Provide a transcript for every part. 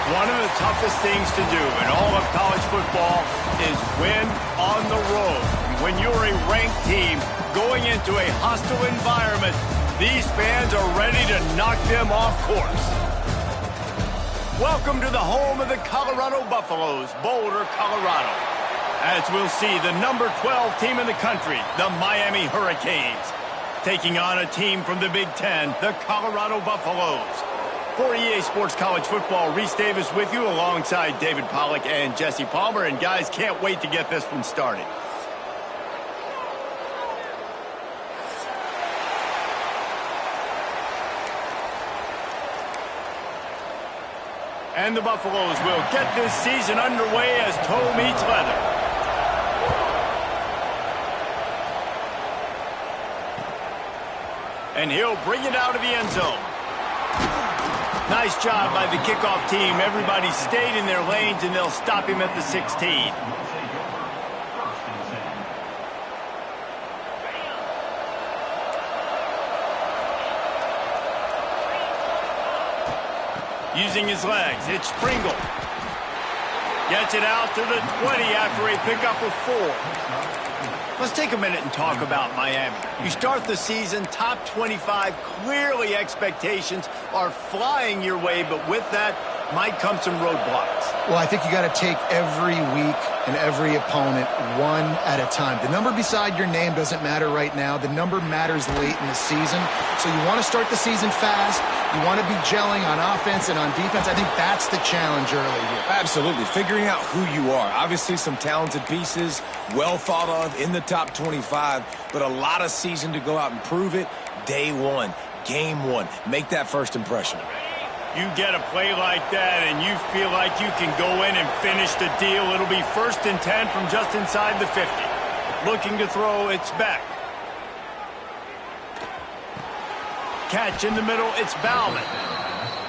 One of the toughest things to do in all of college football is win on the road. When you're a ranked team going into a hostile environment, these fans are ready to knock them off course. Welcome to the home of the Colorado Buffaloes, Boulder, Colorado. As we'll see, the number 12 team in the country, the Miami Hurricanes, taking on a team from the Big Ten, the Colorado Buffaloes. For EA Sports College Football, Reese Davis with you alongside David Pollack and Jesse Palmer. And guys, can't wait to get this one started. And the Buffaloes will get this season underway as toe meets leather. And he'll bring it out of the end zone. Nice job by the kickoff team. Everybody stayed in their lanes, and they'll stop him at the 16. Using his legs, it's Pringle. Gets it out to the 20 after a pickup of 4. Let's take a minute and talk about Miami. You start the season top 25. Clearly expectations are flying your way, but with that might come some roadblocks. Well, I think you got to take every week and every opponent one at a time. The number beside your name doesn't matter right now. The number matters late in the season. So you want to start the season fast. You want to be gelling on offense and on defense. I think that's the challenge early here. Absolutely. Figuring out who you are. Obviously some talented pieces, well thought of in the top 25, but a lot of season to go out and prove it. Day one, game one. Make that first impression. You get a play like that and you feel like you can go in and finish the deal. It'll be 1st and 10 from just inside the 50. Looking to throw, it's back. Catch in the middle, it's Bauman.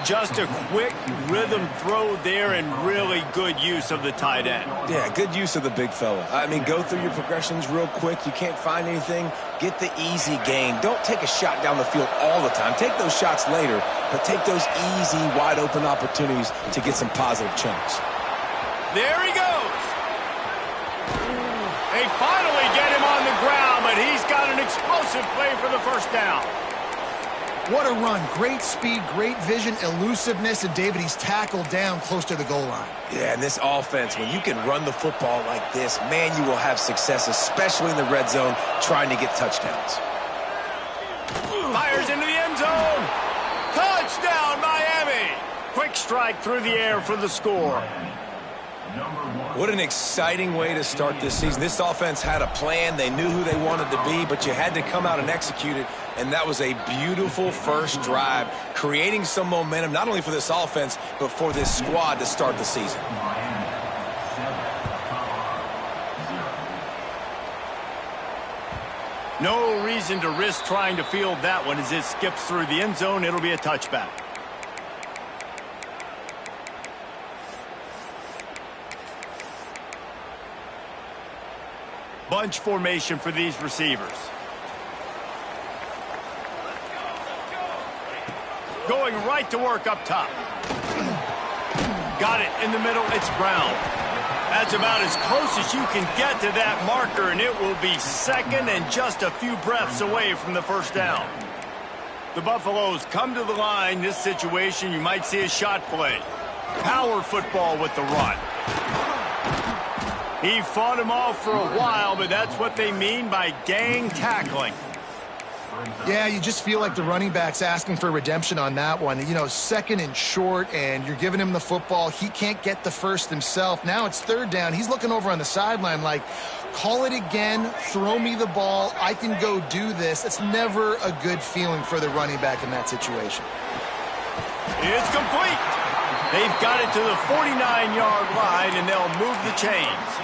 Just a quick rhythm throw there and really good use of the tight end. Yeah, good use of the big fella. I mean, go through your progressions real quick. You can't find anything. Get the easy gain. Don't take a shot down the field all the time. Take those shots later, but take those easy, wide-open opportunities to get some positive chunks. There he goes. They finally get him on the ground, but he's got an explosive play for the first down. What a run. Great speed, great vision, elusiveness, and David, he's tackled down close to the goal line. Yeah, and this offense, when you can run the football like this, man, you will have success, especially in the red zone, trying to get touchdowns. Fires into the end zone. Touchdown, Miami. Quick strike through the air for the score. What an exciting way to start this season. This offense had a plan. They knew who they wanted to be, but you had to come out and execute it, and that was a beautiful first drive, creating some momentum, not only for this offense, but for this squad to start the season. No reason to risk trying to field that one as it skips through the end zone. It'll be a touchback. Bunch formation for these receivers. Going right to work up top. Got it in the middle. It's Brown. That's about as close as you can get to that marker, and it will be 2nd and just a few breaths away from the first down. The Buffaloes come to the line. This situation, you might see a shot play. Power football with the run. He fought him off for a while, but that's what they mean by gang tackling. Yeah, you just feel like the running back's asking for redemption on that one. You know, 2nd and short, and you're giving him the football. He can't get the first himself. Now it's 3rd down. He's looking over on the sideline like, call it again, throw me the ball, I can go do this. It's never a good feeling for the running back in that situation. It's complete. They've got it to the 49-yard line, and they'll move the chains.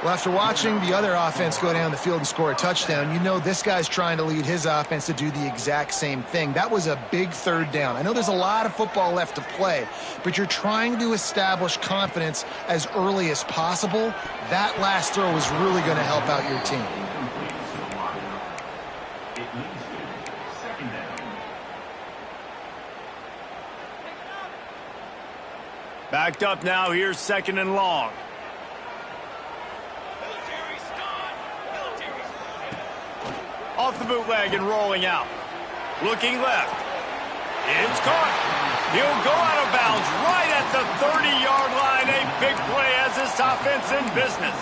Well, after watching the other offense go down the field and score a touchdown, you know this guy's trying to lead his offense to do the exact same thing. That was a big 3rd down. I know there's a lot of football left to play, but you're trying to establish confidence as early as possible. That last throw is really going to help out your team. Backed up now, here's 2nd and long. Off the bootleg and rolling out. Looking left. It's caught. He'll go out of bounds right at the 30-yard line. A big play as this offense in business.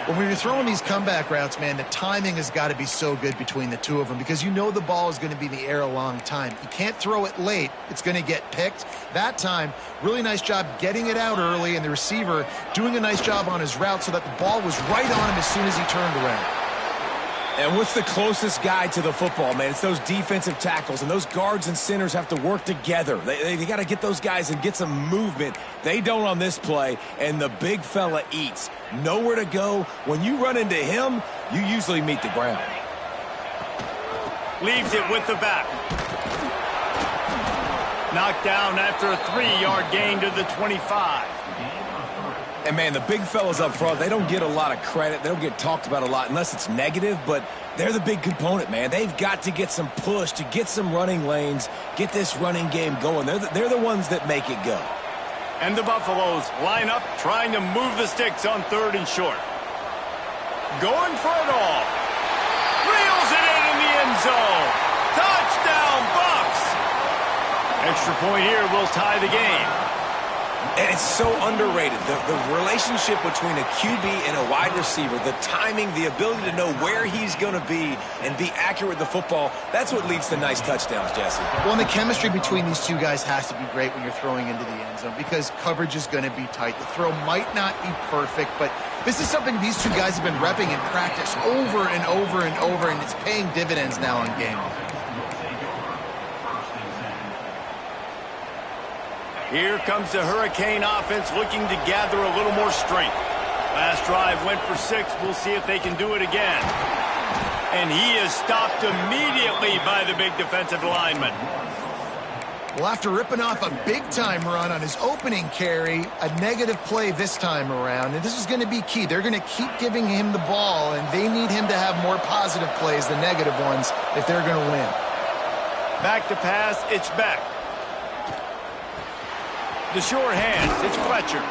When you're throwing these comeback routes, man, the timing has got to be so good between the two of them because you know the ball is going to be in the air a long time. You can't throw it late. It's going to get picked. That time, really nice job getting it out early, and the receiver doing a nice job on his route so that the ball was right on him as soon as he turned around. And what's the closest guy to the football, man? It's those defensive tackles, and those guards and centers have to work together. They got to get those guys and get some movement. They don't on this play, and the big fella eats. Nowhere to go. When you run into him, you usually meet the ground. Leaves it with the back. Knocked down after a 3-yard gain to the 25. And, man, the big fellas up front, they don't get a lot of credit. They don't get talked about a lot unless it's negative, but they're the big component, man. They've got to get some push, to get some running lanes, get this running game going. They're the ones that make it go. And the Buffaloes line up, trying to move the sticks on 3rd and short. Going for it all. Reels it in the end zone. Touchdown, Bucs! Extra point here will tie the game. And it's so underrated. The relationship between a QB and a wide receiver, the timing, the ability to know where he's going to be and be accurate with the football, that's what leads to nice touchdowns, Jesse. Well, and the chemistry between these two guys has to be great when you're throwing into the end zone because coverage is going to be tight. The throw might not be perfect, but this is something these two guys have been repping in practice over and over and over, and it's paying dividends now in game. Here comes the Hurricane offense looking to gather a little more strength. Last drive went for 6. We'll see if they can do it again. And he is stopped immediately by the big defensive lineman. Well, after ripping off a big-time run on his opening carry, a negative play this time around, and this is going to be key. They're going to keep giving him the ball, and they need him to have more positive plays than negative ones if they're going to win. Back to pass, it's Beck. The short hands, it's Fletcher.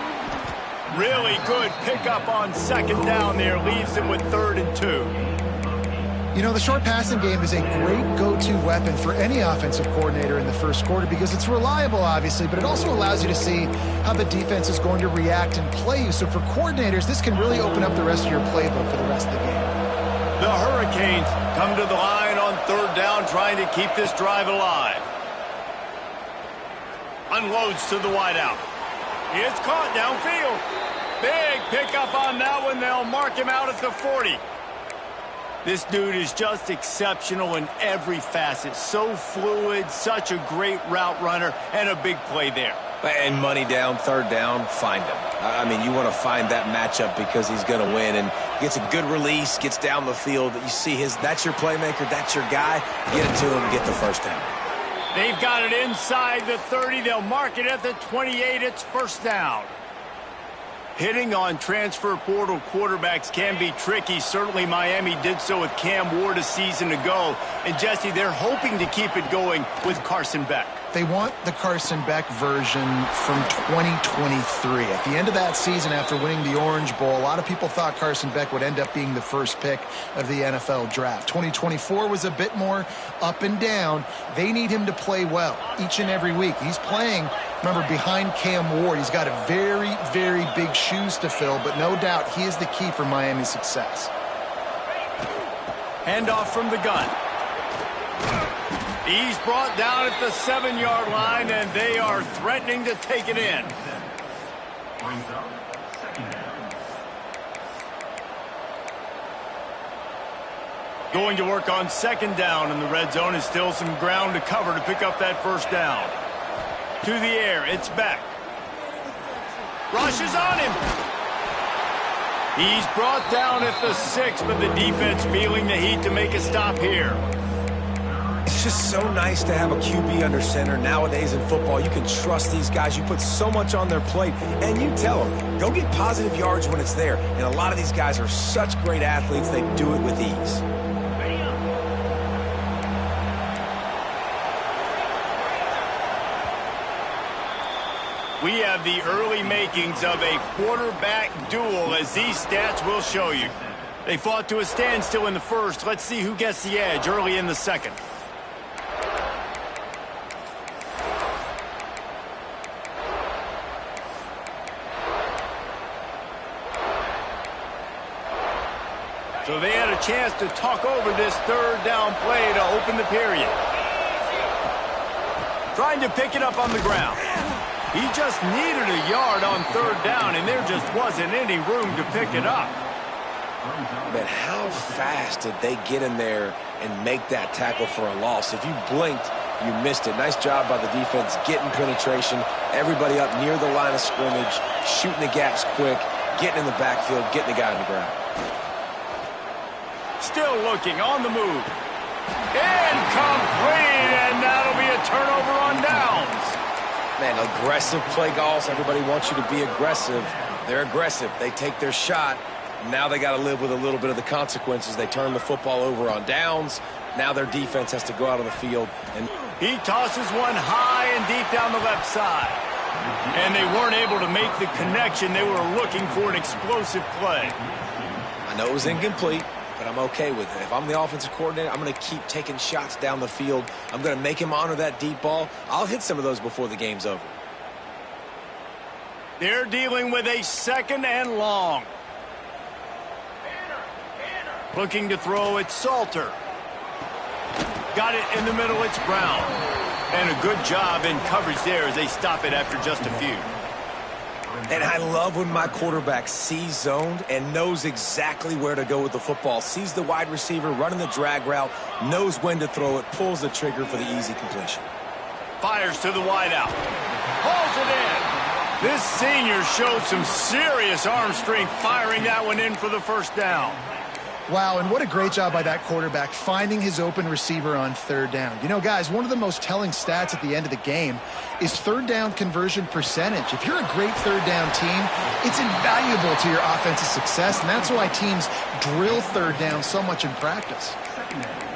Really good pickup on 2nd down there. Leaves him with 3rd and 2. You know, the short passing game is a great go-to weapon for any offensive coordinator in the first quarter because it's reliable, obviously, but it also allows you to see how the defense is going to react and play you. So for coordinators, this can really open up the rest of your playbook for the rest of the game. The Hurricanes come to the line on 3rd down, trying to keep this drive alive. Unloads to the wideout. It's caught downfield. Big pickup on that one. They'll mark him out at the 40. This dude is just exceptional in every facet. So fluid, such a great route runner, and a big play there. And money down, 3rd down, find him. I mean, you want to find that matchup because he's going to win. And gets a good release, gets down the field. You see that's your playmaker, that's your guy. Get it to him, get the 1st down. They've got it inside the 30. They'll mark it at the 28. It's 1st down. Hitting on transfer portal quarterbacks can be tricky. Certainly Miami did so with Cam Ward a season ago. And, Jesse, they're hoping to keep it going with Carson Beck. They want the Carson Beck version from 2023. At the end of that season, after winning the Orange Bowl, a lot of people thought Carson Beck would end up being the first pick of the NFL draft. 2024 was a bit more up and down. They need him to play well each and every week. He's playing, remember, behind Cam Ward. He's got a very, very big shoes to fill, but no doubt he is the key for Miami's success. Handoff from the gun. He's brought down at the 7-yard line, and they are threatening to take it in. Going to work on 2nd down, and the red zone is still some ground to cover to pick up that 1st down. To the air, it's Beck. Rushes on him. He's brought down at the 6, but the defense feeling the heat to make a stop here. It's just so nice to have a QB under center. Nowadays in football, you can trust these guys. You put so much on their plate, and you tell them, go get positive yards when it's there. And a lot of these guys are such great athletes, they do it with ease. We have the early makings of a quarterback duel, as these stats will show you. They fought to a standstill in the first. Let's see who gets the edge early in the second. So they had a chance to talk over this third down play to open the period. Trying to pick it up on the ground. He just needed a yard on third down, and there just wasn't any room to pick it up. But how fast did they get in there and make that tackle for a loss? If you blinked, you missed it. Nice job by the defense getting penetration. Everybody up near the line of scrimmage, shooting the gaps quick, getting in the backfield, getting the guy on the ground. Still looking, on the move. Incomplete, and that'll be a turnover on downs. Man, aggressive play calls. Everybody wants you to be aggressive. They're aggressive. They take their shot. Now they got to live with a little bit of the consequences. They turn the football over on downs. Now their defense has to go out on the field. And he tosses one high and deep down the left side. And they weren't able to make the connection. They were looking for an explosive play. I know it was incomplete, but I'm okay with it. If I'm the offensive coordinator, I'm going to keep taking shots down the field. I'm going to make him honor that deep ball. I'll hit some of those before the game's over. They're dealing with a second and long. Looking to throw, it's Salter. Got it in the middle, it's Brown. And a good job in coverage there as they stop it after just a few. And I love when my quarterback sees zoned and knows exactly where to go with the football. Sees the wide receiver running the drag route, knows when to throw it, pulls the trigger for the easy completion. Fires to the wideout. Hauls it in. This senior showed some serious arm strength firing that one in for the first down. Wow, and what a great job by that quarterback finding his open receiver on third down. You know, guys, one of the most telling stats at the end of the game is third down conversion percentage. If you're a great third down team, it's invaluable to your offensive success, and that's why teams drill third down so much in practice.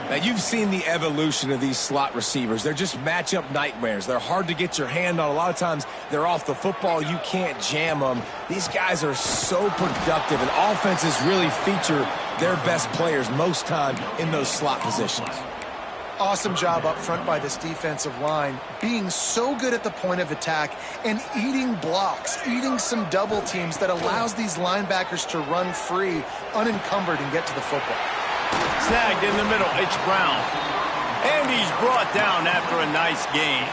Now, you've seen the evolution of these slot receivers. They're just matchup nightmares. They're hard to get your hand on. A lot of times, they're off the football. You can't jam them. These guys are so productive, and offenses really feature their best players most time in those slot positions. Awesome job up front by this defensive line, being so good at the point of attack and eating blocks, eating some double teams that allows these linebackers to run free, unencumbered, and get to the football. Snagged in the middle, it's Brown. And he's brought down after a nice gain.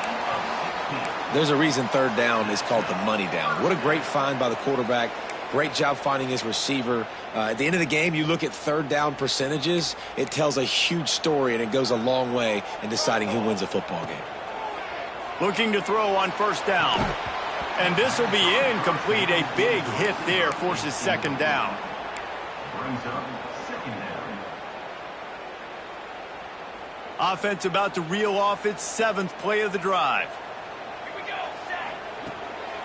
There's a reason third down is called the money down. What a great find by the quarterback. Great job finding his receiver. At the end of the game, you look at third down percentages. It tells a huge story, and it goes a long way in deciding who wins a football game. Looking to throw on first down. And this will be incomplete. A big hit there forces second down. Offense about to reel off its seventh play of the drive.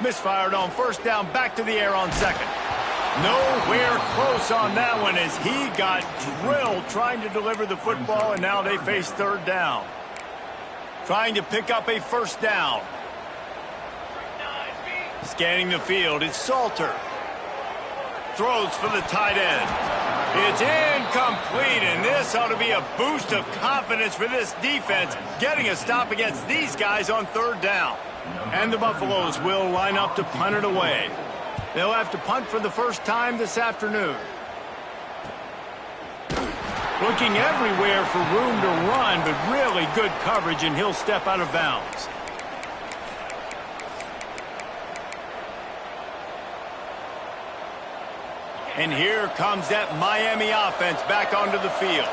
Misfired on first down, back to the air on second. Nowhere close on that one as he got drilled trying to deliver the football, and now they face third down. Trying to pick up a first down. Scanning the field, it's Salter. Throws for the tight end. It's incomplete, and this ought to be a boost of confidence for this defense, getting a stop against these guys on third down. And the Buffaloes will line up to punt it away. They'll have to punt for the first time this afternoon. Looking everywhere for room to run, but really good coverage, and he'll step out of bounds. And here comes that Miami offense back onto the field.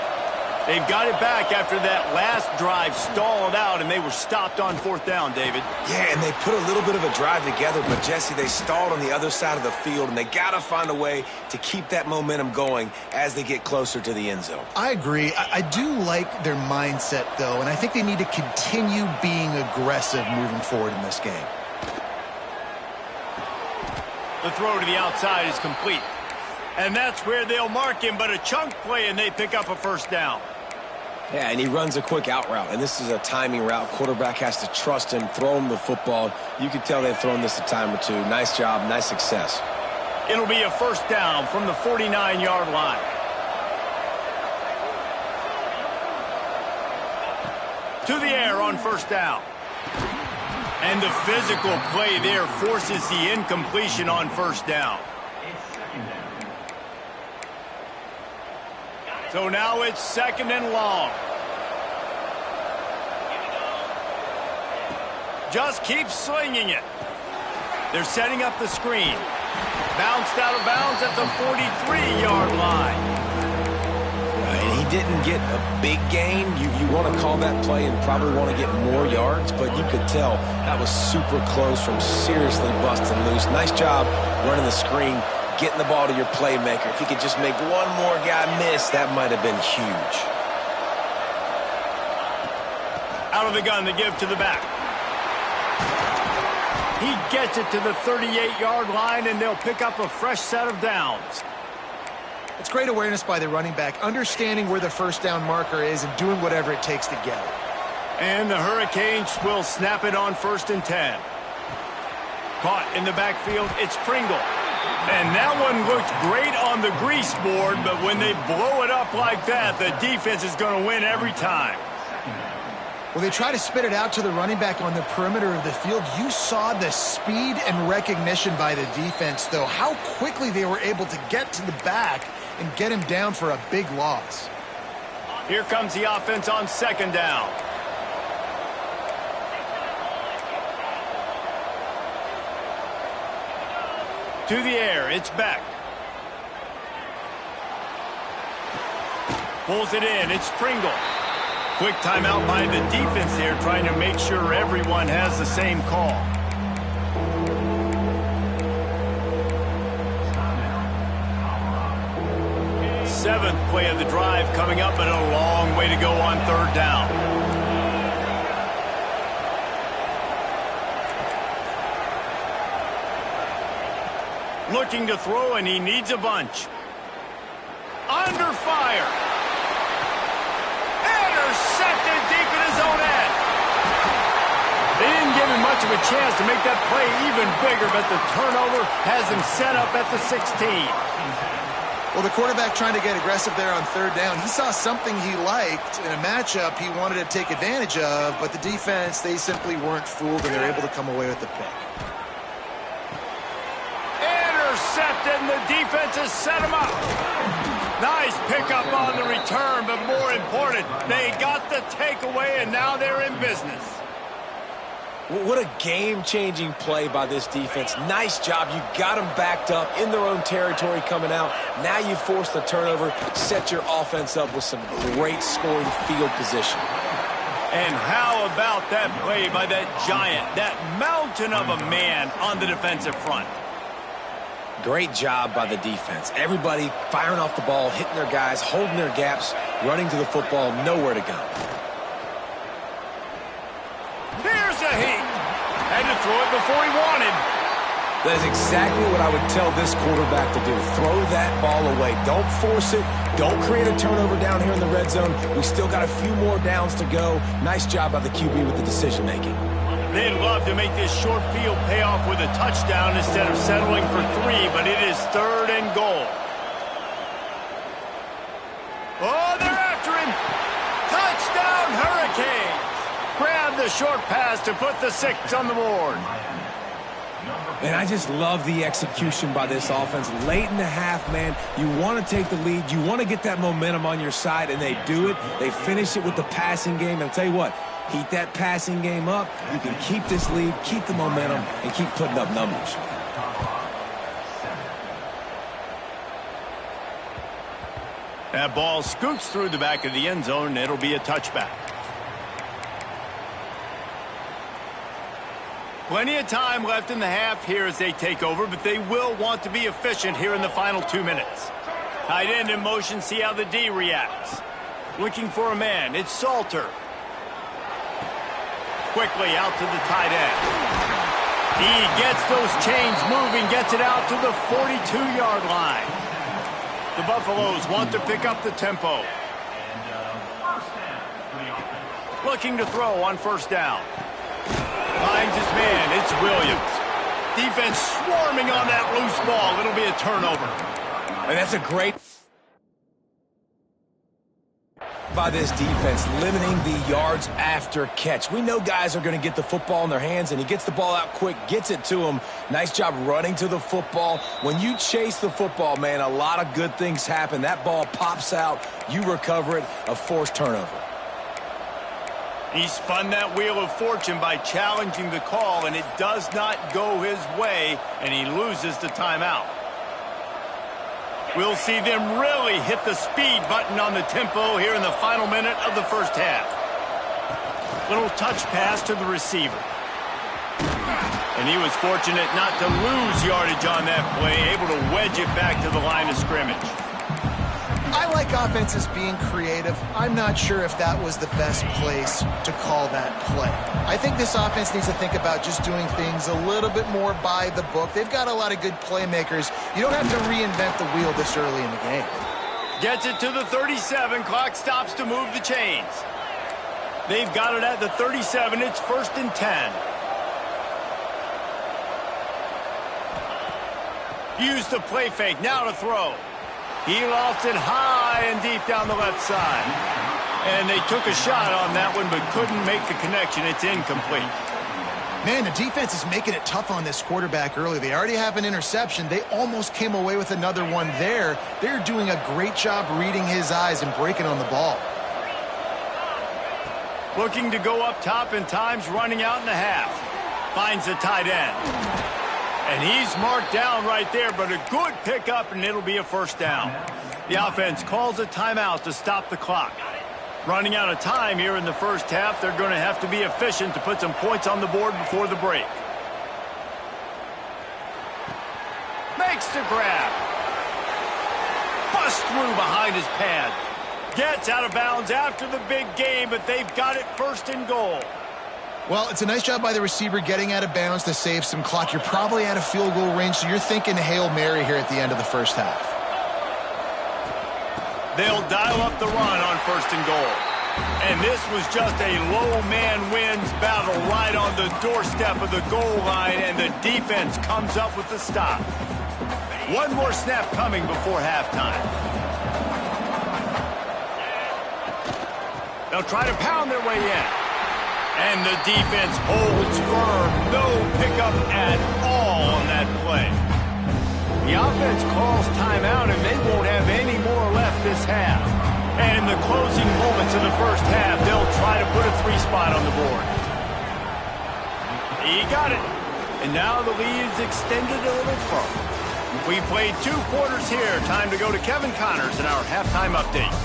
They've got it back after that last drive stalled out, and they were stopped on fourth down, David. Yeah, and they put a little bit of a drive together, but, Jesse, they stalled on the other side of the field, and they got to find a way to keep that momentum going as they get closer to the end zone. I agree. I do like their mindset, though, and I think they need to continue being aggressive moving forward in this game. The throw to the outside is complete. And that's where they'll mark him, but a chunk play, and they pick up a first down. Yeah, and he runs a quick out route, and this is a timing route. Quarterback has to trust him, throw him the football. You can tell they've thrown this a time or two. Nice job, nice success. It'll be a first down from the 49-yard line. To the air on first down. And the physical play there forces the incompletion on first down. So now it's second and long. Just keep slinging it. They're setting up the screen. Bounced out of bounds at the 43-yard line. And he didn't get a big gain. You want to call that play and probably want to get more yards, but you could tell that was super close from seriously busting loose. Nice job running the screen, getting the ball to your playmaker. If he could just make one more guy miss, that might have been huge. Out of the gun to give to the back. He gets it to the 38-yard line, and they'll pick up a fresh set of downs. It's great awareness by the running back, understanding where the first down marker is and doing whatever it takes to get it. And the Hurricanes will snap it on 1st and 10. Caught in the backfield, it's Pringle. And that one looked great on the grease board, but when they blow it up like that, the defense is going to win every time. Well, they try to spit it out to the running back on the perimeter of the field. You saw the speed and recognition by the defense, though, how quickly they were able to get to the back and get him down for a big loss. Here comes the offense on second down. To the air, it's Beck. Pulls it in, it's Pringle. Quick timeout by the defense there, trying to make sure everyone has the same call. Seventh play of the drive coming up, and a long way to go on third down. Looking to throw, and he needs a bunch. Under fire. Intercepted deep in his own end. They didn't give him much of a chance to make that play even bigger, but the turnover has him set up at the 16. Well, the quarterback trying to get aggressive there on third down. He saw something he liked in a matchup he wanted to take advantage of, but the defense, they simply weren't fooled, and they're able to come away with the pick. Intercepted, and the defense has set him up. Nice pickup on the return, but more important, they got the takeaway, and now they're in business. What a game-changing play by this defense. Nice job. You got them backed up in their own territory coming out. Now you force the turnover, set your offense up with some great scoring field position. And how about that play by that giant, that mountain of a man on the defensive front? Great job by the defense. Everybody firing off the ball, hitting their guys, holding their gaps, running to the football, nowhere to go. There's a heat. Had to throw it before he wanted. That is exactly what I would tell this quarterback to do. Throw that ball away. Don't force it. Don't create a turnover down here in the red zone. We still got a few more downs to go. Nice job by the QB with the decision-making. They'd love to make this short field pay off with a touchdown instead of settling for 3, but it is third and goal. Oh, they're after him. Touchdown, Hurricanes. Grab the short pass to put the 6 on the board. And I just love the execution by this offense. Late in the half, man, you want to take the lead. You want to get that momentum on your side, and they do it. They finish it with the passing game. And I'll tell you what, heat that passing game up. You can keep this lead, keep the momentum, and keep putting up numbers. That ball scoots through the back of the end zone, and it'll be a touchback. Plenty of time left in the half here as they take over, but they will want to be efficient here in the final 2 minutes. Tight end in motion, see how the D reacts. Looking for a man, it's Salter. Quickly out to the tight end. He gets those chains moving, gets it out to the 42-yard line. The Buffaloes want to pick up the tempo. Looking to throw on first down. Finds his man. It's Williams. Defense swarming on that loose ball. It'll be a turnover. And that's a great by this defense, limiting the yards after catch. We know guys are going to get the football in their hands, and he gets the ball out quick, gets it to him. Nice job running to the football. When you chase the football, man, a lot of good things happen. That ball pops out, you recover it, a forced turnover. He spun that wheel of fortune by challenging the call, and it does not go his way, and he loses the timeout. We'll see them really hit the speed button on the tempo here in the final minute of the first half. Little touch pass to the receiver. And he was fortunate not to lose yardage on that play, able to wedge it back to the line of scrimmage. I like offenses being creative. I'm not sure if that was the best place to call that play. I think this offense needs to think about just doing things a little bit more by the book. They've got a lot of good playmakers. You don't have to reinvent the wheel this early in the game. Gets it to the 37. Clock stops to move the chains. They've got it at the 37. It's 1st and 10. Use the play fake. Now to throw. He lost it high and deep down the left side. And they took a shot on that one, but couldn't make the connection. It's incomplete. Man, the defense is making it tough on this quarterback early. They already have an interception. They almost came away with another one there. They're doing a great job reading his eyes and breaking on the ball. Looking to go up top in times, running out in the half. Finds the tight end. And he's marked down right there, but a good pickup, and it'll be a first down. The offense calls a timeout to stop the clock. Running out of time here in the first half, they're going to have to be efficient to put some points on the board before the break. Makes the grab. Busts through behind his pad. Gets out of bounds after the big game, but they've got it 1st and goal. Well, it's a nice job by the receiver getting out of bounds to save some clock. You're probably out of field goal range, so you're thinking Hail Mary here at the end of the first half. They'll dial up the run on 1st and goal. And this was just a low man wins battle right on the doorstep of the goal line, and the defense comes up with the stop. One more snap coming before halftime. They'll try to pound their way in. And the defense holds firm. No pickup at all on that play. The offense calls timeout, and they won't have any more left this half. And in the closing moments of the first half, they'll try to put a 3-spot on the board. He got it. And now the lead is extended a little further. We played 2 quarters here. Time to go to Kevin Connors in our halftime update.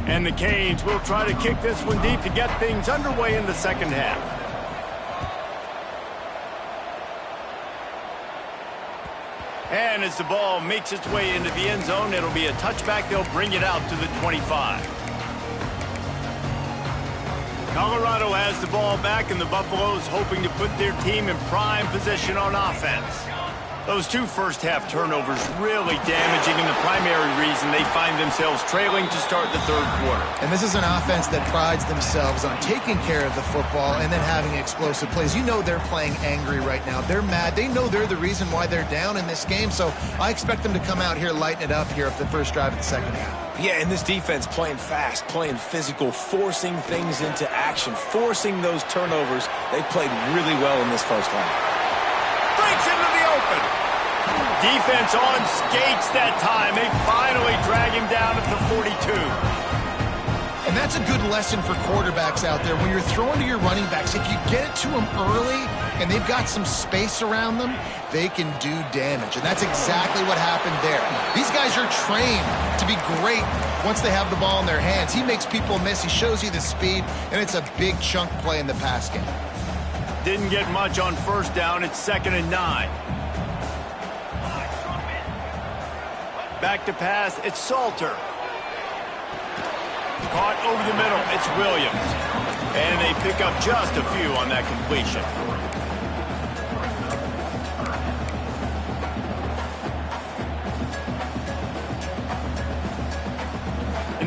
And the Canes will try to kick this one deep to get things underway in the second half. And as the ball makes its way into the end zone, it'll be a touchback. They'll bring it out to the 25. Colorado has the ball back, and the Buffaloes hoping to put their team in prime position on offense. Those 2 first-half turnovers really damaging, and the primary reason they find themselves trailing to start the third quarter. And this is an offense that prides themselves on taking care of the football and then having explosive plays. You know they're playing angry right now. They're mad. They know they're the reason why they're down in this game, so I expect them to come out here, lighten it up here for the first drive of the second half. Yeah, and this defense playing fast, playing physical, forcing things into action, forcing those turnovers. They played really well in this first half. Breaks into the open. Defense on skates that time. They finally drag him down at the 42. And that's a good lesson for quarterbacks out there. When you're throwing to your running backs, if you get it to them early and they've got some space around them, they can do damage. And that's exactly what happened there. These guys are trained to be great once they have the ball in their hands. He makes people miss. He shows you the speed, and it's a big chunk play in the pass game. Didn't get much on first down. It's 2nd and 9. Back to pass. It's Salter. Caught over the middle. It's Williams. And they pick up just a few on that completion.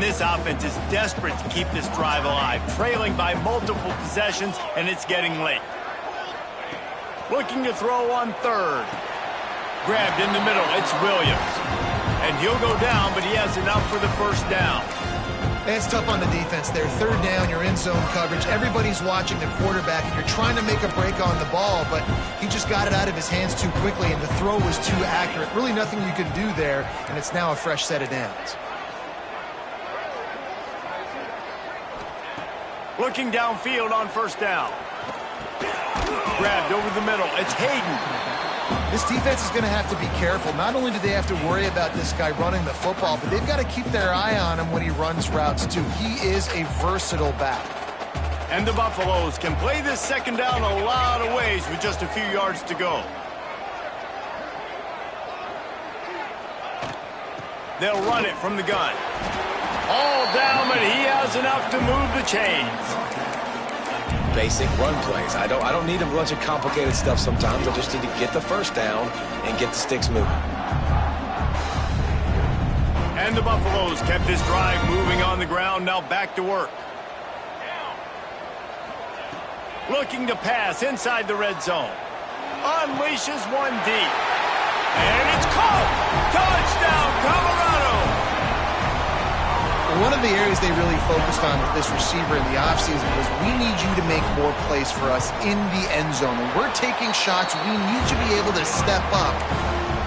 And this offense is desperate to keep this drive alive, trailing by multiple possessions, and it's getting late. Looking to throw on third. Grabbed in the middle, it's Williams. And he'll go down, but he has enough for the first down. It's tough on the defense there. Third down, you're in zone coverage. Everybody's watching the quarterback, and you're trying to make a break on the ball, but he just got it out of his hands too quickly, and the throw was too accurate. Really nothing you can do there, and it's now a fresh set of downs. Looking downfield on first down. Grabbed over the middle. It's Hayden. This defense is going to have to be careful. Not only do they have to worry about this guy running the football, but they've got to keep their eye on him when he runs routes, too. He is a versatile back. And the Buffaloes can play this second down a lot of ways with just a few yards to go. They'll run it from the gun. All down, but he has enough to move the chains. Basic run plays. I don't need a bunch of complicated stuff sometimes. I just need to get the first down and get the sticks moving. And the Buffaloes kept this drive moving on the ground. Now back to work. Looking to pass inside the red zone. Unleashes one deep. And it's caught. Touchdown, Colorado. One of the areas they really focused on with this receiver in the offseason was we need you to make more plays for us in the end zone. When we're taking shots, we need you to be able to step up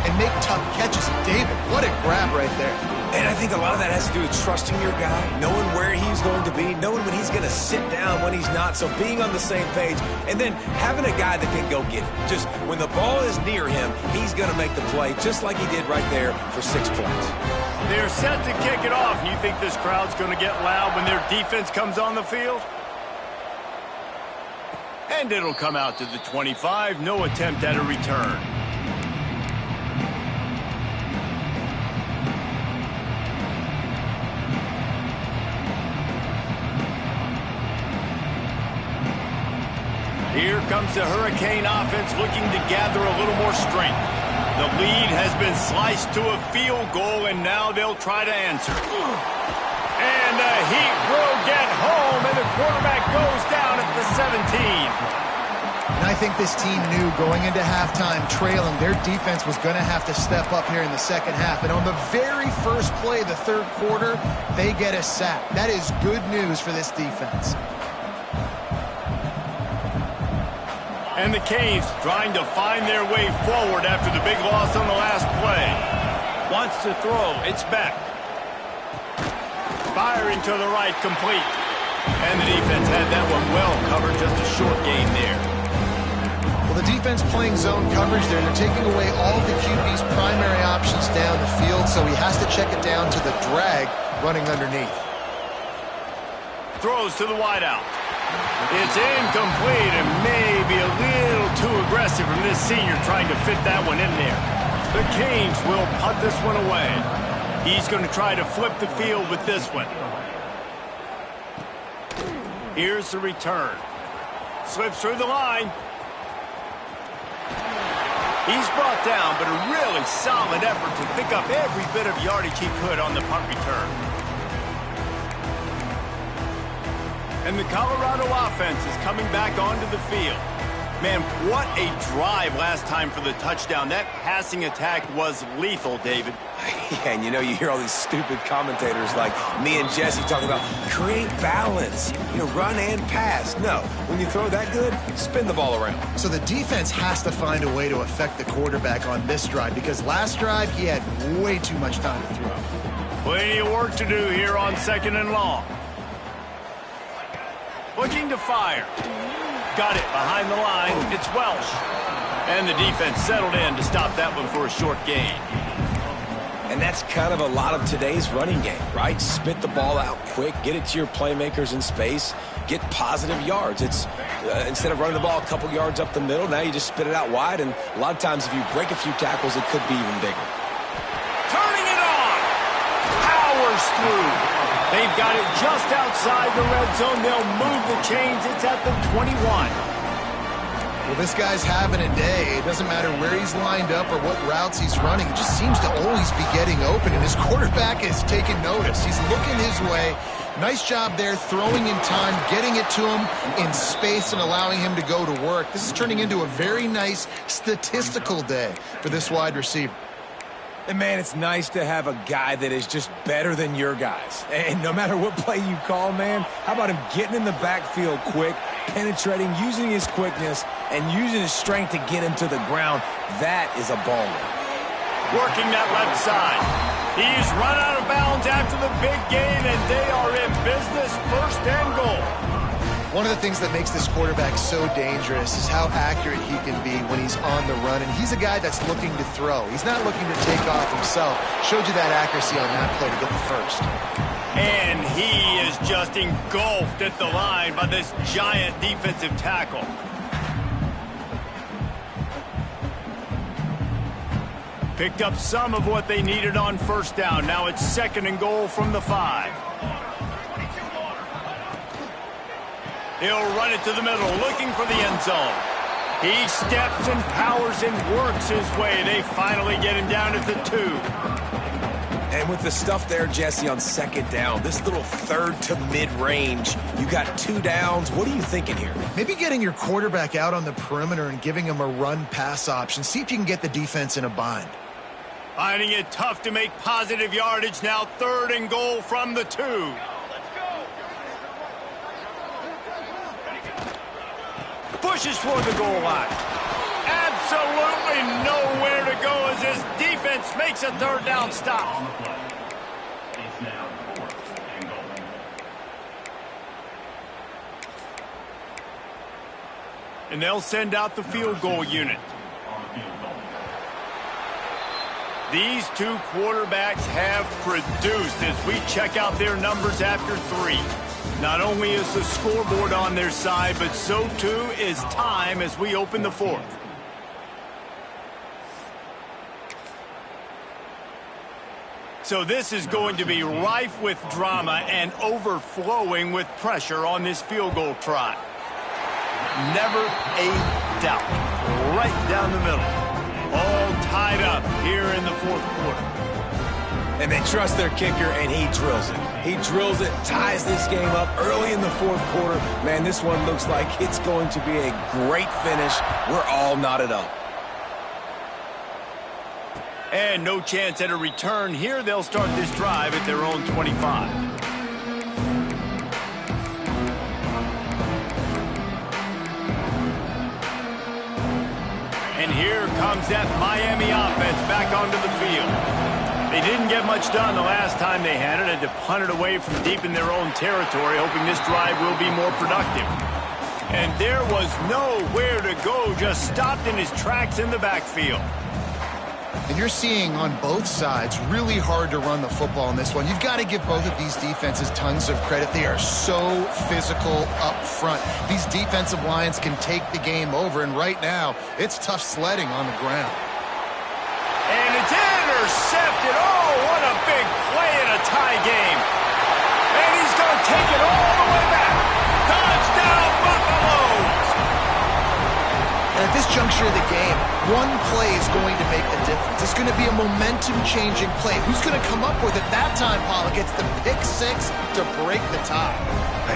and make tough catches. David, what a grab right there. And I think a lot of that has to do with trusting your guy, knowing where he's going to be, knowing when he's going to sit down, when he's not, so being on the same page, and then having a guy that can go get it. Just when the ball is near him, he's going to make the play, just like he did right there for 6 points. They're set to kick it off. You think this crowd's going to get loud when their defense comes on the field? And it'll come out to the 25. No attempt at a return. Here comes the Hurricane offense looking to gather a little more strength. The lead has been sliced to a field goal, and now they'll try to answer. And the Heat will get home, and the quarterback goes down at the 17. And I think this team knew going into halftime trailing, their defense was going to have to step up here in the second half. And on the very first play of the third quarter, they get a sack. That is good news for this defense. And the Canes trying to find their way forward after the big loss on the last play. Wants to throw. It's back. Firing to the right, complete. And the defense had that one well covered, just a short gain there. Well, the defense playing zone coverage there. They're taking away all the QB's primary options down the field, so he has to check it down to the drag running underneath. Throws to the wideout. It's incomplete and maybe a little too aggressive from this senior trying to fit that one in there. The Canes will punt this one away. He's going to try to flip the field with this one. Here's the return. Slips through the line. He's brought down, but a really solid effort to pick up every bit of yardage he could on the punt return. And the Colorado offense is coming back onto the field. Man, what a drive last time for the touchdown. That passing attack was lethal, David. Yeah, and you hear all these stupid commentators like me and Jesse talking about create balance, run and pass. No, when you throw that good, spin the ball around. So the defense has to find a way to affect the quarterback on this drive because last drive he had way too much time to throw. Plenty of work to do here on second and long. Looking to fire. Got it behind the line. It's Welsh. And the defense settled in to stop that one for a short gain. And that's kind of a lot of today's running game, right? Spit the ball out quick, get it to your playmakers in space, get positive yards. It's instead of running the ball a couple yards up the middle, now you just spit it out wide, and a lot of times if you break a few tackles, it could be even bigger. Turning it on. Powers through. They've got it just outside the red zone. They'll move the chains. It's at the 21. Well, this guy's having a day. It doesn't matter where he's lined up or what routes he's running. He just seems to always be getting open, and his quarterback is taking notice. He's looking his way. Nice job there, throwing in time, getting it to him in space and allowing him to go to work. This is turning into a very nice statistical day for this wide receiver. And, man, it's nice to have a guy that is just better than your guys. And no matter what play you call, man, how about him getting in the backfield quick, penetrating, using his quickness, and using his strength to get him to the ground? That is a baller. Working that left side. He's run out of bounds after the big gain, and they are in business, 1st and goal. One of the things that makes this quarterback so dangerous is how accurate he can be when he's on the run. And he's a guy that's looking to throw. He's not looking to take off himself. Showed you that accuracy on that play to get the first. And he is just engulfed at the line by this giant defensive tackle. Picked up some of what they needed on 1st down. Now it's 2nd and goal from the 5. He'll run it to the middle, looking for the end zone. He steps and powers and works his way. They finally get him down at the 2. And with the stuff there, Jesse, on 2nd down, this little 3rd to mid-range, you got 2 downs. What are you thinking here? Maybe getting your quarterback out on the perimeter and giving him a run-pass option. See if you can get the defense in a bind. Finding it tough to make positive yardage now. 3rd and goal from the 2. Pushes for the goal line. Absolutely nowhere to go as this defense makes a 3rd down stop. And they'll send out the field goal unit. These 2 quarterbacks have produced as we check out their numbers after 3. Not only is the scoreboard on their side, but so too is time as we open the 4th. So this is going to be rife with drama and overflowing with pressure on this field goal try. Never a doubt. Right down the middle. All tied up here in the 4th quarter. And they trust their kicker, and he drills it. He drills it, ties this game up early in the 4th quarter. Man, this one looks like it's going to be a great finish. We're all knotted up. And no chance at a return here. They'll start this drive at their own 25. And here comes that Miami offense back onto the field. They didn't get much done the last time they had it. Had to punt it away from deep in their own territory, hoping this drive will be more productive. And there was nowhere to go, just stopped in his tracks in the backfield. And you're seeing on both sides really hard to run the football in this one. You've got to give both of these defenses tons of credit. They are so physical up front. These defensive lines can take the game over, and right now, it's tough sledding on the ground. And it's intercepted. Oh, what a big play in a tie game. And he's going to take it all the way back. Touchdown, Buffaloes! And at this juncture of the game, one play is going to make the difference. It's going to be a momentum-changing play. Who's going to come up with it that time, Paul? It gets the pick 6 to break the tie.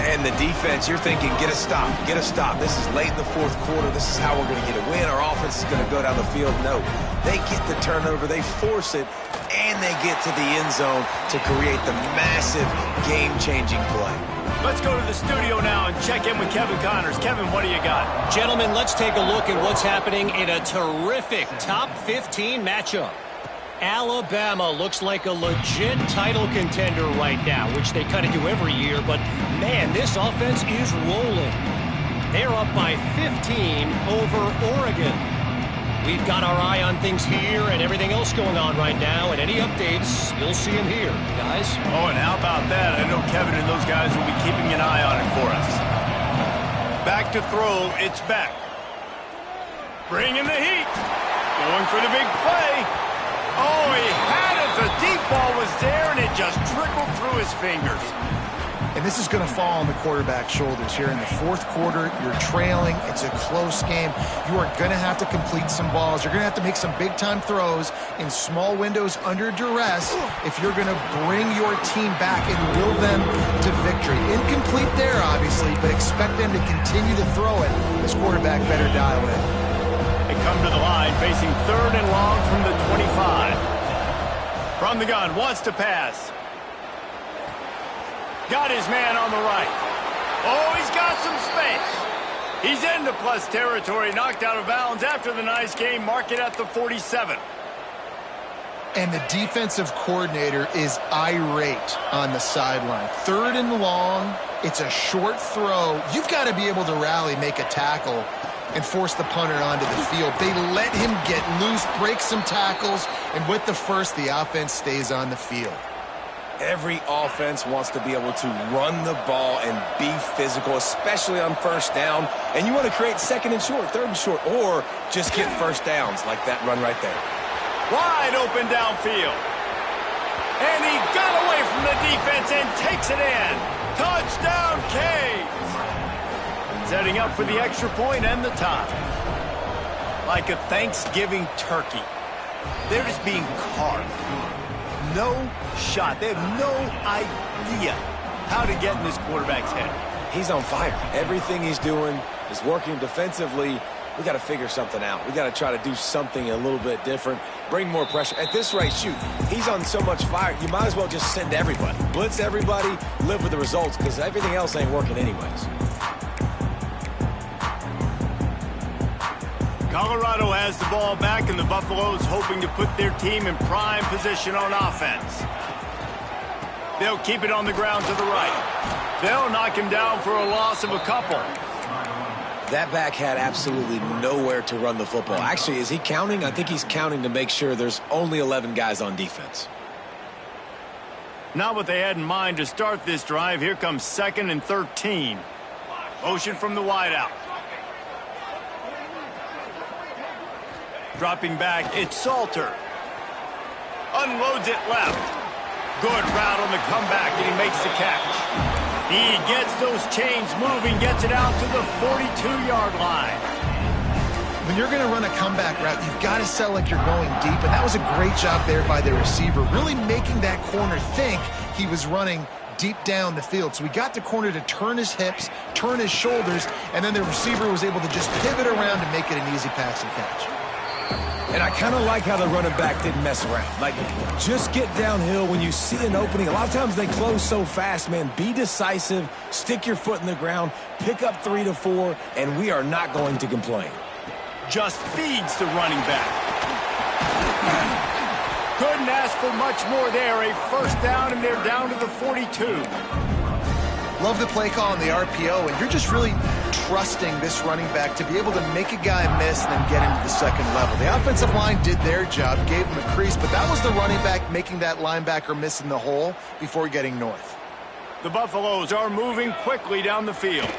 And the defense, you're thinking, get a stop, get a stop. This is late in the 4th quarter. This is how we're going to get a win. Our offense is going to go down the field. No, they get the turnover, they force it, and they get to the end zone to create the massive game-changing play. Let's go to the studio now and check in with Kevin Connors. Kevin, what do you got? Gentlemen, let's take a look at what's happening in a terrific top 15 matchup. Alabama looks like a legit title contender right now, which they kind of do every year, but man, this offense is rolling. They're up by 15 over Oregon. We've got our eye on things here and everything else going on right now, and any updates, you'll see them here, guys. Oh, and how about that? I know Kevin and those guys will be keeping an eye on it for us. Back to throw, it's back. Bringing the heat. Going for the big play. Oh, he had it. The deep ball was there, and it just trickled through his fingers. And this is going to fall on the quarterback's shoulders here in the fourth quarter. You're trailing. It's a close game. You are going to have to complete some balls. You're going to have to make some big-time throws in small windows under duress if you're going to bring your team back and will them to victory. Incomplete there, obviously, but expect them to continue to throw it. This quarterback better dial in. They come to the line facing 3rd and long from the 25. From the gun, wants to pass. Got his man on the right. Oh, he's got some space. He's into plus territory, knocked out of bounds after the nice game. Mark it at the 47. And the defensive coordinator is irate on the sideline. 3rd and long. It's a short throw. You've got to be able to rally, make a tackle, and force the punter onto the field. They let him get loose, break some tackles, and with the first, the offense stays on the field. Every offense wants to be able to run the ball and be physical, especially on first down. And you want to create 2nd and short, 3rd and short, or just get first downs like that run right there. Wide open downfield. And he got away from the defense and takes it in. Touchdown, Canes. Setting up for the extra point and the tie. Like a Thanksgiving turkey. They're just being carved. No shot. They have no idea how to get in this quarterback's head. He's on fire. Everything he's doing is working defensively. We got to figure something out. We got to try to do something a little bit different, bring more pressure. At this rate, shoot, he's on so much fire, you might as well just send everybody. Blitz everybody, live with the results, because everything else ain't working anyways. Colorado has the ball back, and the Buffaloes hoping to put their team in prime position on offense. They'll keep it on the ground to the right. They'll knock him down for a loss of a couple. That back had absolutely nowhere to run the football. Actually, is he counting? I think he's counting to make sure there's only 11 guys on defense. Not what they had in mind to start this drive. Here comes 2nd and 13. Motion from the wideout. Dropping back, it's Salter. Unloads it left. Good route on the comeback, and he makes the catch. He gets those chains moving, gets it out to the 42-yard line. When you're going to run a comeback route, you've got to sell like you're going deep, and that was a great job there by the receiver, really making that corner think he was running deep down the field. So we got the corner to turn his hips, turn his shoulders, and then the receiver was able to just pivot around and make it an easy pass and catch. And I kind of like how the running back didn't mess around. Like, just get downhill when you see an opening. A lot of times they close so fast, man. Be decisive, stick your foot in the ground, pick up 3 to 4, and we are not going to complain. Just feeds the running back. Couldn't ask for much more there. A first down, and they're down to the 42. Love the play call on the RPO, and you're just really trusting this running back to be able to make a guy miss and then get into the second level. The offensive line did their job, gave him a crease, but that was the running back making that linebacker miss in the hole before getting north. The Buffaloes are moving quickly down the field.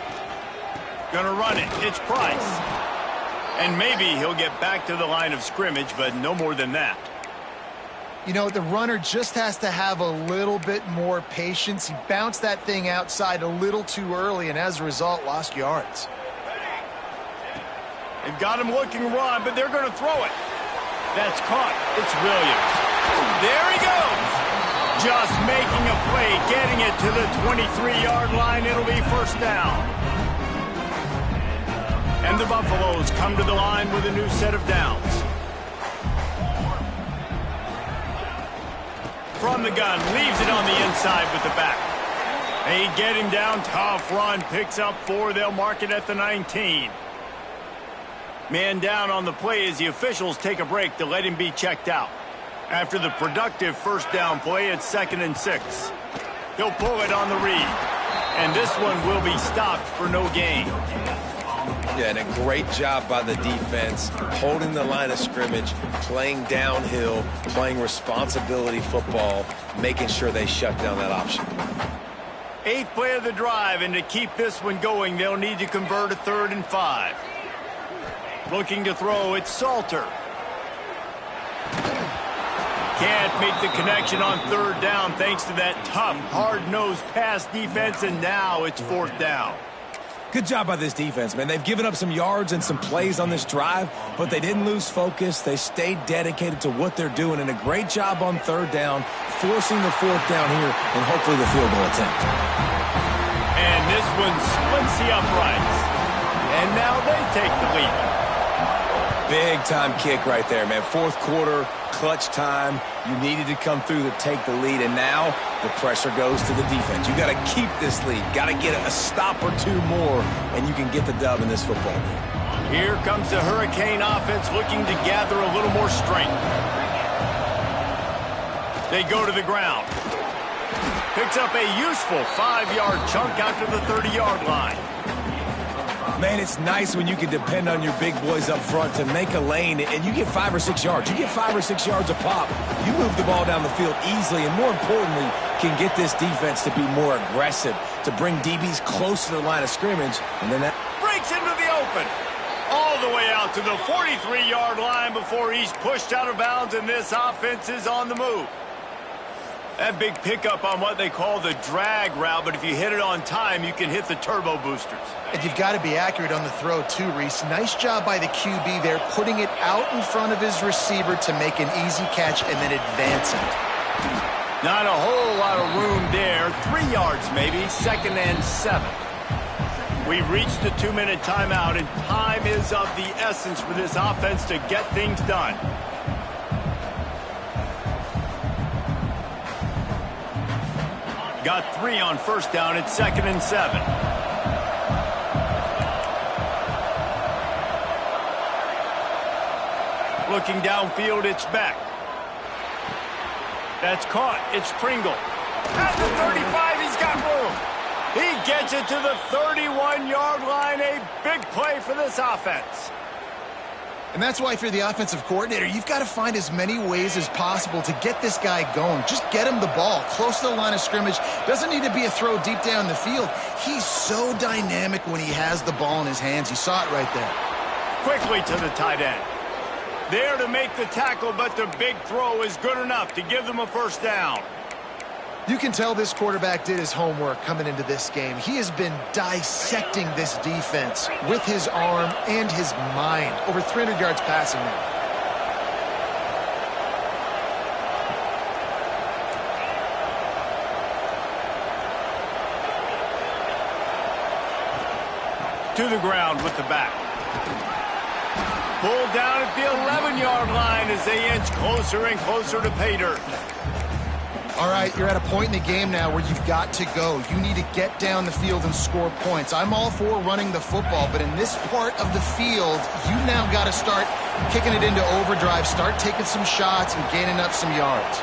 Gonna run it. It's Price. And maybe he'll get back to the line of scrimmage, but no more than that. You know, the runner just has to have a little bit more patience. He bounced that thing outside a little too early, and as a result, lost yards. They've got him looking run, but they're going to throw it. That's caught. It's Williams. There he goes. Just making a play, getting it to the 23-yard line. It'll be first down. And the Buffaloes come to the line with a new set of downs. From the gun, leaves it on the inside with the back. They get him down, tough run, picks up 4. They'll mark it at the 19. Man down on the play as the officials take a break to let him be checked out. After the productive first down play, it's 2nd and 6. He'll pull it on the read. And this one will be stopped for no gain. Yeah, and a great job by the defense, holding the line of scrimmage, playing downhill, playing responsibility football, making sure they shut down that option. 8th play of the drive, and to keep this one going, they'll need to convert a 3rd and 5. Looking to throw, it's Salter. can't make the connection on third down thanks to that tough, hard-nosed pass defense, and now it's fourth down. Good job by this defense, man. They've given up some yards and some plays on this drive, but they didn't lose focus. They stayed dedicated to what they're doing, and a great job on third down, forcing the fourth down here, and hopefully the field goal attempt. And this one splits the uprights. And now they take the lead. Big-time kick right there, man. Fourth quarter, clutch time. You needed to come through to take the lead, and now the pressure goes to the defense. You got to keep this lead. Got to get a stop or two more, and you can get the dub in this football game. Here comes the Hurricane offense looking to gather a little more strength. They go to the ground. Picks up a useful 5-yard chunk out to the 30-yard line. Man, it's nice when you can depend on your big boys up front to make a lane, and you get 5 or 6 yards. You get 5 or 6 yards a pop. You move the ball down the field easily, and more importantly, can get this defense to be more aggressive, to bring DBs close to the line of scrimmage, and then that Breaks into the open. All the way out to the 43-yard line before he's pushed out of bounds, and this offense is on the move. That big pickup on what they call the drag route, but if you hit it on time, you can hit the turbo boosters. And you've got to be accurate on the throw, too, Reese. Nice job by the QB there, putting it out in front of his receiver to make an easy catch and then advancing. Not a whole lot of room there. 3 yards maybe, 2nd and 7. We've reached the 2-minute timeout, and time is of the essence for this offense to get things done. Got 3 on first down. It's 2nd and 7. Looking downfield, it's Beck. That's caught. It's Pringle. At the 35, he's got room. He gets it to the 31-yard line. A big play for this offense. And that's why if you're the offensive coordinator, you've got to find as many ways as possible to get this guy going. Just get him the ball close to the line of scrimmage. Doesn't need to be a throw deep down the field. He's so dynamic when he has the ball in his hands. You saw it right there. Quickly to the tight end. There to make the tackle, but the big throw is good enough to give them a first down. You can tell this quarterback did his homework coming into this game. He has been dissecting this defense with his arm and his mind. Over 300 yards passing now. To the ground with the back. Pulled down at the 11-yard line as they inch closer and closer to pay dirt. All right, you're at a point in the game now where you've got to go. You need to get down the field and score points. I'm all for running the football, but in this part of the field, you now got to start kicking it into overdrive, start taking some shots and gaining up some yards.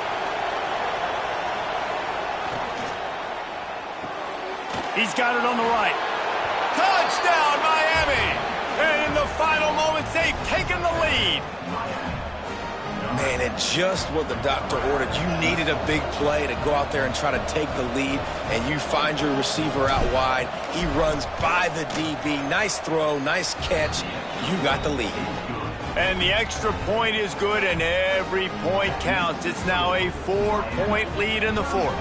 He's got it on the right. Touchdown, Miami! And in the final moments, they've taken the lead. Man, it's just what the doctor ordered. You needed a big play to go out there and try to take the lead, and you find your receiver out wide. He runs by the DB. Nice throw, nice catch. You got the lead. And the extra point is good, and every point counts. It's now a 4-point lead in the fourth.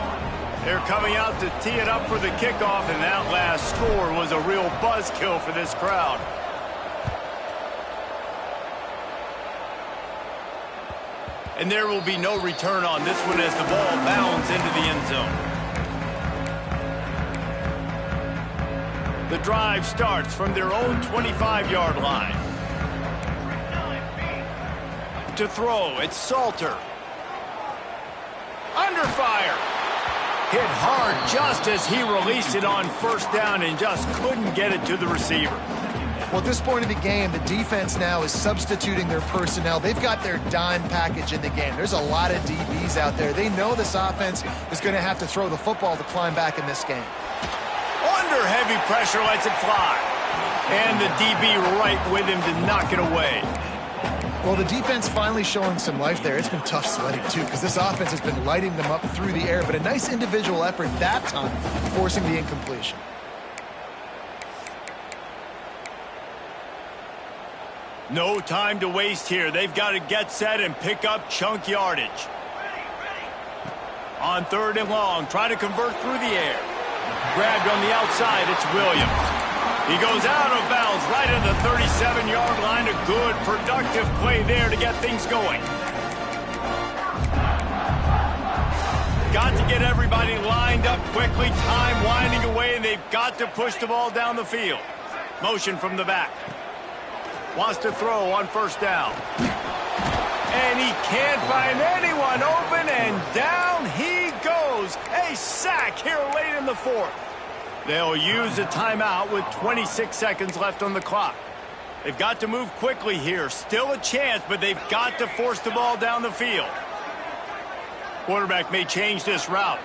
They're coming out to tee it up for the kickoff, and that last score was a real buzzkill for this crowd. And there will be no return on this one as the ball bounds into the end zone. The drive starts from their own 25-yard line. To throw, it's Salter. Under fire. Hit hard just as he released it on first down and just couldn't get it to the receiver. Well, at this point in the game, the defense now is substituting their personnel. They've got their dime package in the game. There's a lot of DBs out there. They know this offense is going to have to throw the football to climb back in this game. Under heavy pressure, lets it fly. And the DB right with him to knock it away. Well, the defense finally showing some life there. It's been tough sledding, too, because this offense has been lighting them up through the air. But a nice individual effort that time, forcing the incompletion. No time to waste here. They've got to get set and pick up chunk yardage. On 3rd and long, try to convert through the air. Grabbed on the outside, it's Williams. He goes out of bounds right at the 37-yard line. A good, productive play there to get things going. Got to get everybody lined up quickly. Time winding away, and they've got to push the ball down the field. Motion from the back. Wants to throw on 1st down. And he can't find anyone open, and down he goes. A sack here late in the 4th. They'll use a timeout with 26 seconds left on the clock. They've got to move quickly here. Still a chance, but they've got to force the ball down the field. Quarterback may change this route.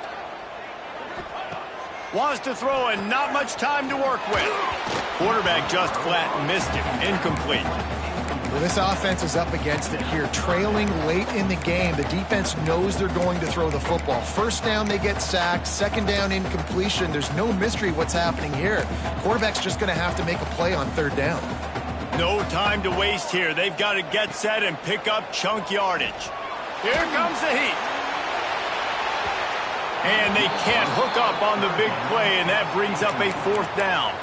Wants to throw and not much time to work with. Quarterback just flat missed it. Incomplete. Well, this offense is up against it here. Trailing late in the game. The defense knows they're going to throw the football. 1st down, they get sacked. 2nd down, incompletion. There's no mystery what's happening here. Quarterback's just going to have to make a play on 3rd down. No time to waste here. They've got to get set and pick up chunk yardage. Here comes the heat. And they can't hook up on the big play, and that brings up a 4th down.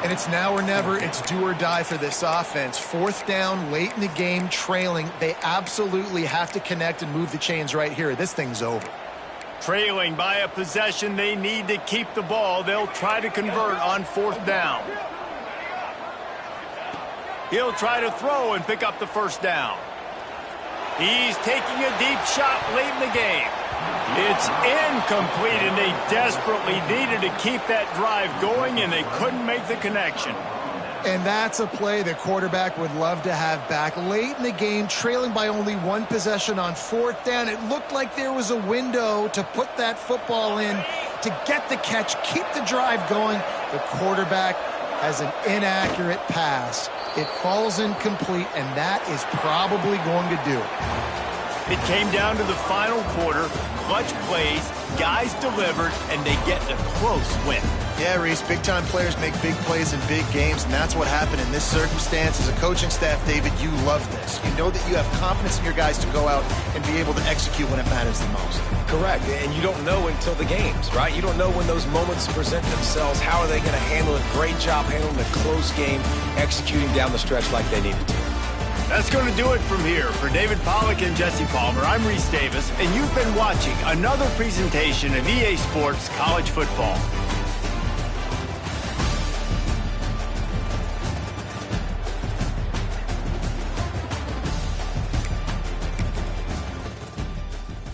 And it's now or never. It's do or die for this offense. 4th down, late in the game, trailing. They absolutely have to connect and move the chains right here. This thing's over. Trailing by a possession, they need to keep the ball. They'll try to convert on 4th down. He'll try to throw and pick up the 1st down. He's taking a deep shot late in the game. It's incomplete, and they desperately needed to keep that drive going, and they couldn't make the connection. And that's a play the quarterback would love to have back. Late in the game, trailing by only 1 possession on 4th down. It looked like there was a window to put that football in, to get the catch, keep the drive going. The quarterback has an inaccurate pass. It falls incomplete, and that is probably going to do it. It came down to the final quarter. Clutch plays, guys delivered, and they get a close win. Yeah, Reese, big-time players make big plays in big games, and that's what happened in this circumstance. As a coaching staff, David, you love this. You know that you have confidence in your guys to go out and be able to execute when it matters the most. Correct, and you don't know until the games, right? You don't know when those moments present themselves. How are they going to handle it? Great job handling the close game, executing down the stretch like they needed to. That's going to do it from here. For David Pollack and Jesse Palmer, I'm Reese Davis, and you've been watching another presentation of EA Sports College Football.